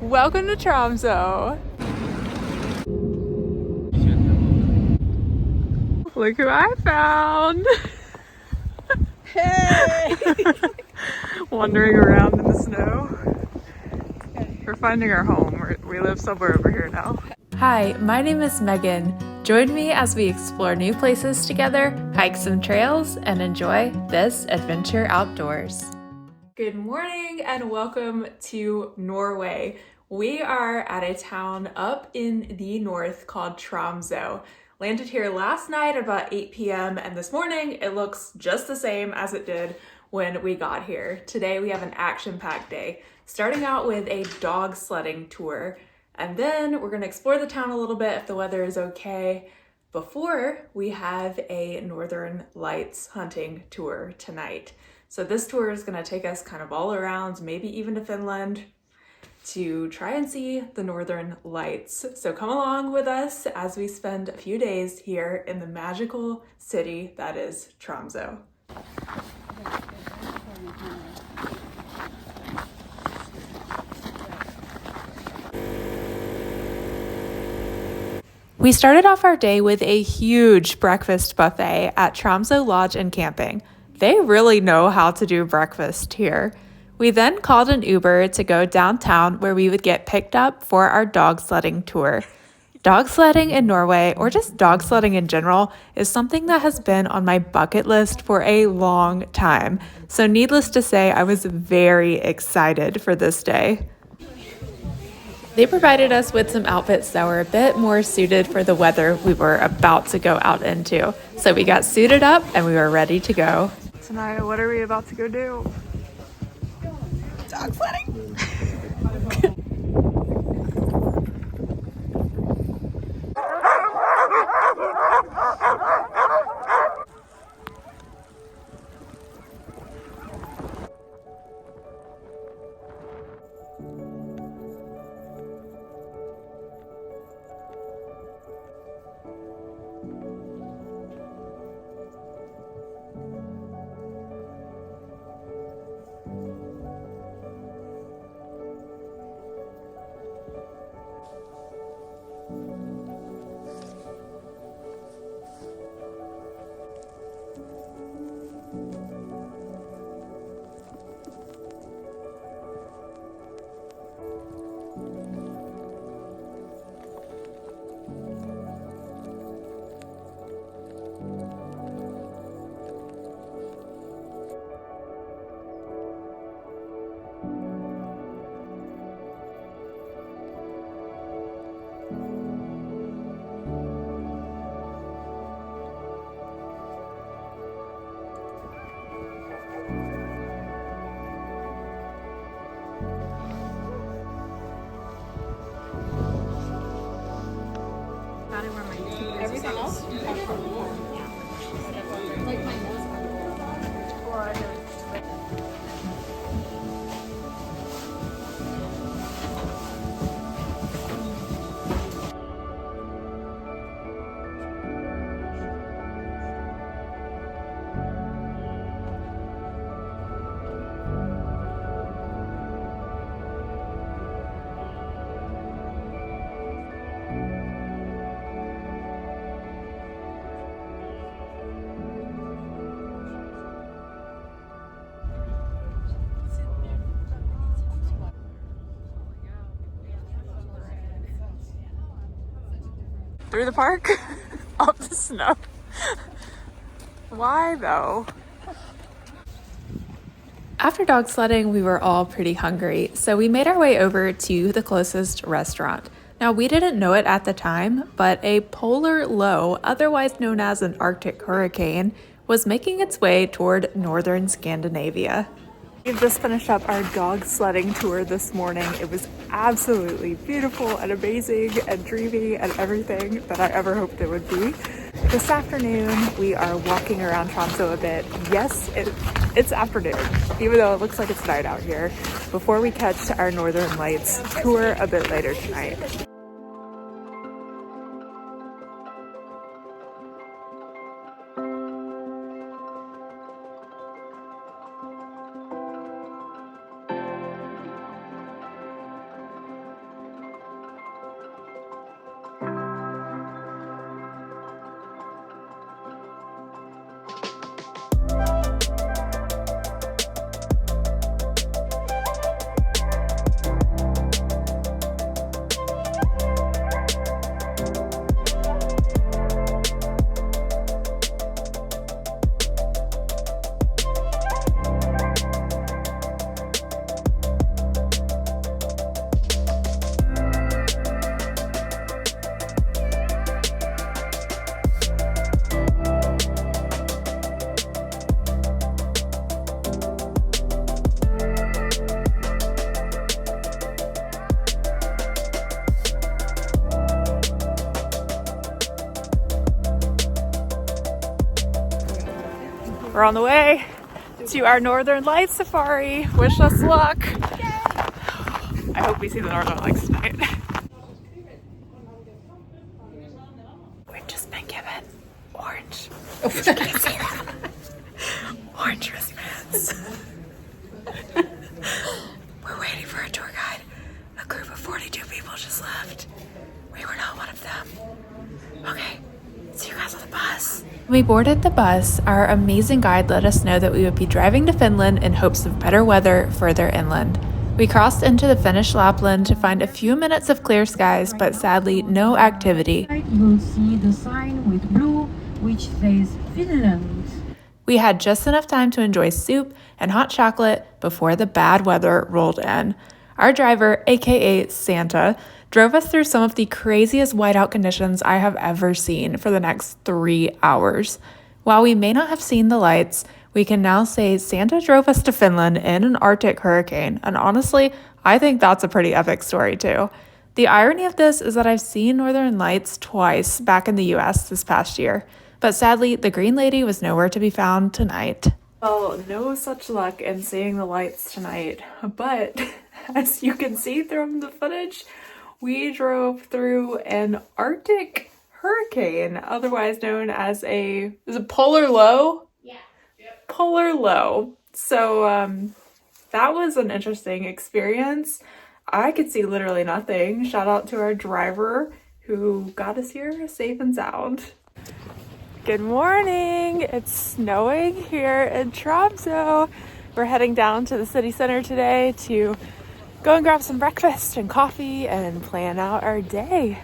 Welcome to Tromsø. Look who I found. Hey! Wandering around in the snow. We're finding our home. We live somewhere over here now. Hi, my name is Megan. Join me as we explore new places together, hike some trails, and enjoy this adventure outdoors. Good morning and welcome to Norway. We are at a town up in the north called Tromsø. Landed here last night about 8 p.m. and this morning it looks just the same as it did when we got here. Today we have an action-packed day, starting out with a dog sledding tour, and then we're gonna explore the town a little bit if the weather is okay, before we have a Northern Lights hunting tour tonight. So this tour is gonna take us kind of all around, maybe even to Finland, to try and see the Northern Lights. So come along with us as we spend a few days here in the magical city that is Tromsø. We started off our day with a huge breakfast buffet at Tromsø Lodge and Camping. They really know how to do breakfast here. We then called an Uber to go downtown where we would get picked up for our dog sledding tour. Dog sledding in Norway, or just dog sledding in general, is something that has been on my bucket list for a long time. So needless to say, I was very excited for this day. They provided us with some outfits that were a bit more suited for the weather we were about to go out into. So we got suited up and we were ready to go. Tenaya, what are we about to go do? Dog sledding? Everything else? Like my nose. Through the park? Up the snow. Why though? After dog sledding, we were all pretty hungry, so we made our way over to the closest restaurant. Now, we didn't know it at the time, but a polar low, otherwise known as an Arctic hurricane, was making its way toward northern Scandinavia. We've just finished up our dog sledding tour this morning. It was absolutely beautiful and amazing and dreamy and everything that I ever hoped it would be. This afternoon, we are walking around Tromsø a bit. Yes, it's afternoon, even though it looks like it's night out here, before we catch our Northern Lights tour a bit later tonight. We're on the way to our Northern Lights safari. Wish us luck. I hope we see the Northern Lights tonight. We've just been given orange. You can't see that. Orange wristbands. We're waiting for a tour guide. A group of 42 people just left. We were not one of them. Okay, see you guys on the bus. When we boarded the bus, our amazing guide let us know that we would be driving to Finland in hopes of better weather further inland. We crossed into the Finnish Lapland to find a few minutes of clear skies, but sadly no activity. You'll see the sign with blue, which says Finland. We had just enough time to enjoy soup and hot chocolate before the bad weather rolled in. Our driver, aka Santa, drove us through some of the craziest whiteout conditions I have ever seen for the next 3 hours. While we may not have seen the lights, we can now say Santa drove us to Finland in an Arctic hurricane, and honestly, I think that's a pretty epic story too. The irony of this is that I've seen Northern Lights twice back in the US this past year, but sadly, the Green Lady was nowhere to be found tonight. Well, no such luck in seeing the lights tonight, but as you can see from the footage, we drove through an Arctic hurricane, otherwise known as is it polar low? Yeah. Yep. Polar low. So that was an interesting experience. I could see literally nothing. Shout out to our driver who got us here safe and sound. Good morning. It's snowing here in Tromsø. We're heading down to the city center today to go and grab some breakfast and coffee and plan out our day.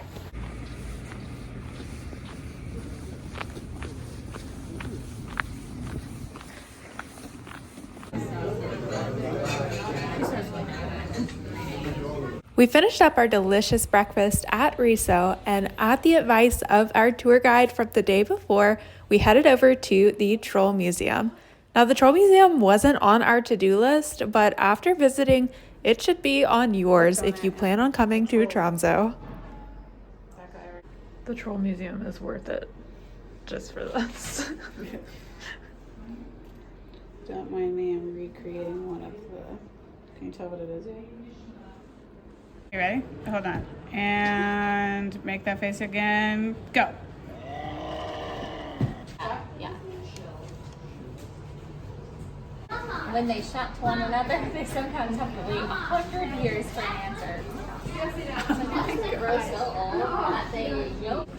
We finished up our delicious breakfast at Riso, and at the advice of our tour guide from the day before, we headed over to the Troll Museum. Now, the Troll Museum wasn't on our to-do list, but after visiting, it should be on yours if you plan on coming to Tromsø. The Troll Museum is worth it, just for this. Don't mind me, I'm recreating one of the... Can you tell what it is? You ready? Hold on. And make that face again. Go. Yeah. When they shout to one another, they sometimes have to wait 100 years for an answer. Sometimes they grow so old that they joke.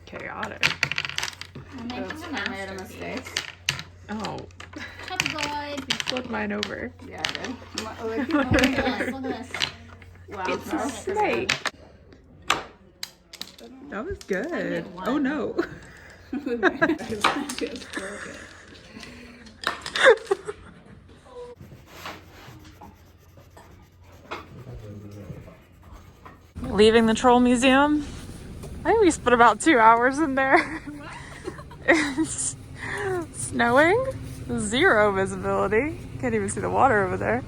Chaotic. I made a mistake. Oh, That's good. you flipped mine over. Yeah, I did. Look at this. Look at this. Wow. It's a snake. That was good. Oh no. Leaving the Troll Museum. I think we spent about 2 hours in there. It's snowing, 0 visibility. Can't even see the water over there.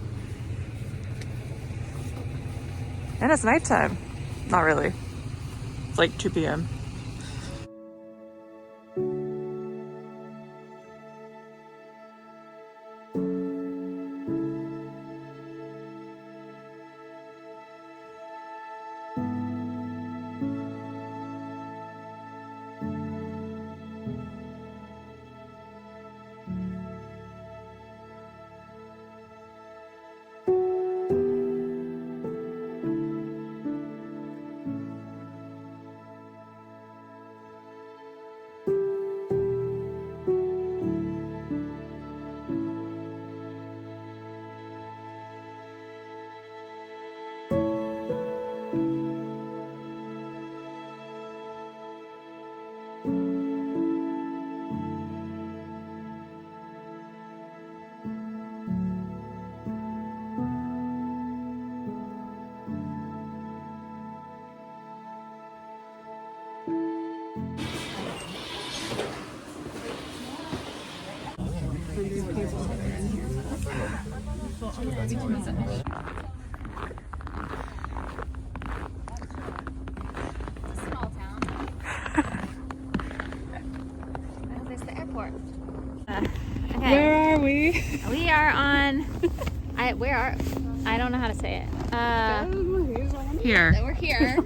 And it's nighttime. Not really. It's like 2 p.m. Okay. Where are we? We are on. I don't know how to say it. Here. We're here.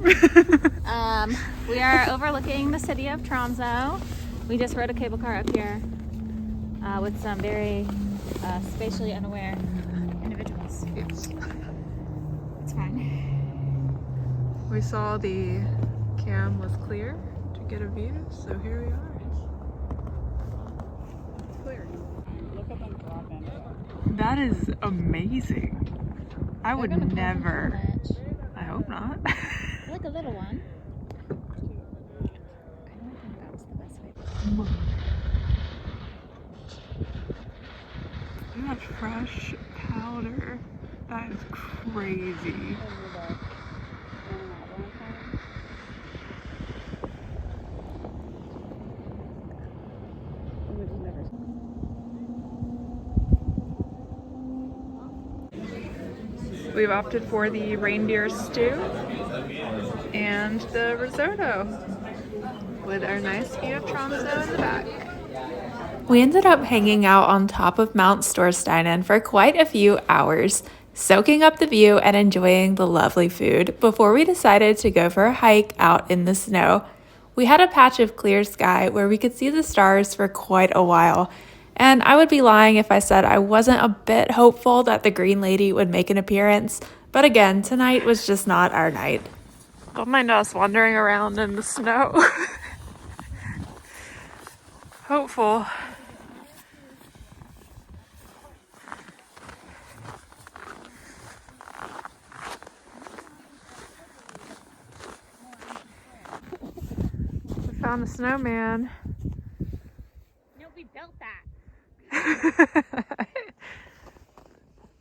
We are overlooking the city of Tromsø. We just rode a cable car up here with some very spatially unaware individuals. Yes. It's fine. We saw the cam was clear to get a view, so here we are. It's clear. Look at them drop in. That is amazing. I would They're gonna fall from never. the ledge. I hope not. Like a little one. I don't think that was the best way. Look at that fresh powder. That is crazy. We've opted for the reindeer stew and the risotto with our nice view of Tromsø in the back. We ended up hanging out on top of Mount Storsteinen for quite a few hours, soaking up the view and enjoying the lovely food before we decided to go for a hike out in the snow. We had a patch of clear sky where we could see the stars for quite a while, and I would be lying if I said I wasn't a bit hopeful that the green lady would make an appearance, but again, tonight was just not our night. Don't mind us wandering around in the snow. Hopeful. We found the snowman. Nobody built that.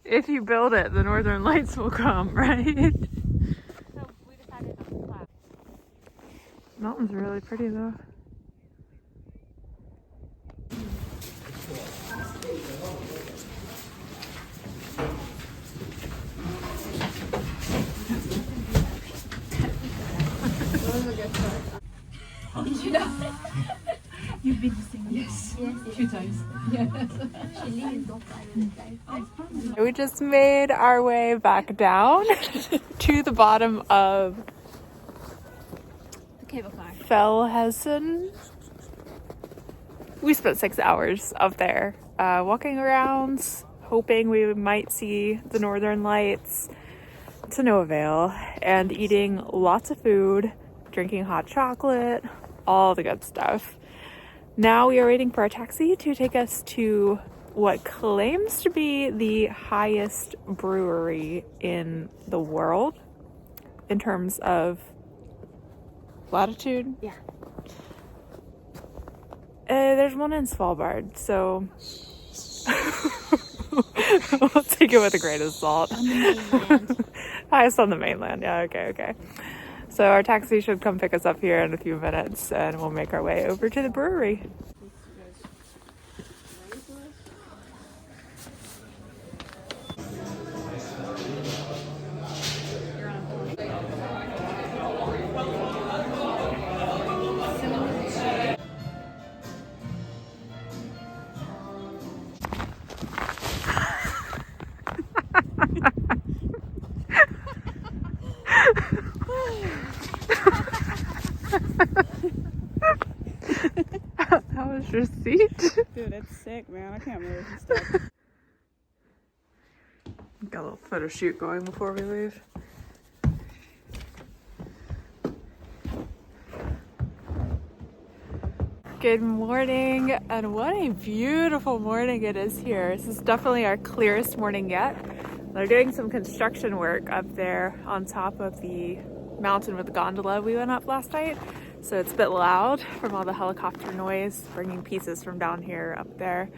If you build it, the northern lights will come, right? So we decided on the flat. Mountain's really pretty though. You've been to Singapore? Yes. A few times. We just made our way back down to the bottom of The cable car. Fellhausen. We spent 6 hours up there, walking around, hoping we might see the northern lights, to no avail, and eating lots of food, drinking hot chocolate, all the good stuff. Now we are waiting for a taxi to take us to what claims to be the highest brewery in the world in terms of latitude. Yeah. There's one in Svalbard, so we'll take it with a grain of salt. On the mainland. Highest on the mainland. Yeah, okay. So our taxi should come pick us up here in a few minutes, and we'll make our way over to the brewery. How was your seat? Dude, it's sick, man. I can't move and stuff. Got a little photo shoot going before we leave. Good morning, and what a beautiful morning it is here. This is definitely our clearest morning yet. They're doing some construction work up there on top of the mountain with the gondola we went up last night. So it's a bit loud from all the helicopter noise, bringing pieces from down here up there.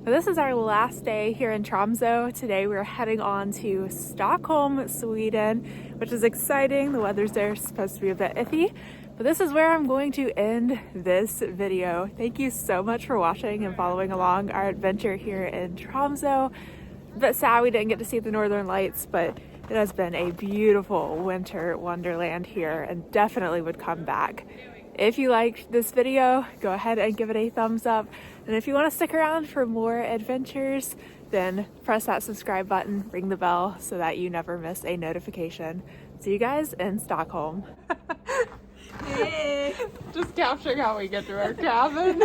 But this is our last day here in Tromsø. Today we're heading on to Stockholm, Sweden, which is exciting. The weather's there is supposed to be a bit iffy. But this is where I'm going to end this video. Thank you so much for watching and following along our adventure here in Tromsø. A bit sad we didn't get to see the northern lights, but it has been a beautiful winter wonderland here and definitely would come back If you liked this video, go ahead and give it a thumbs up. And if you want to stick around for more adventures, then press that subscribe button, ring the bell so that you never miss a notification. See you guys in Stockholm. Just capturing how we get to our cabin.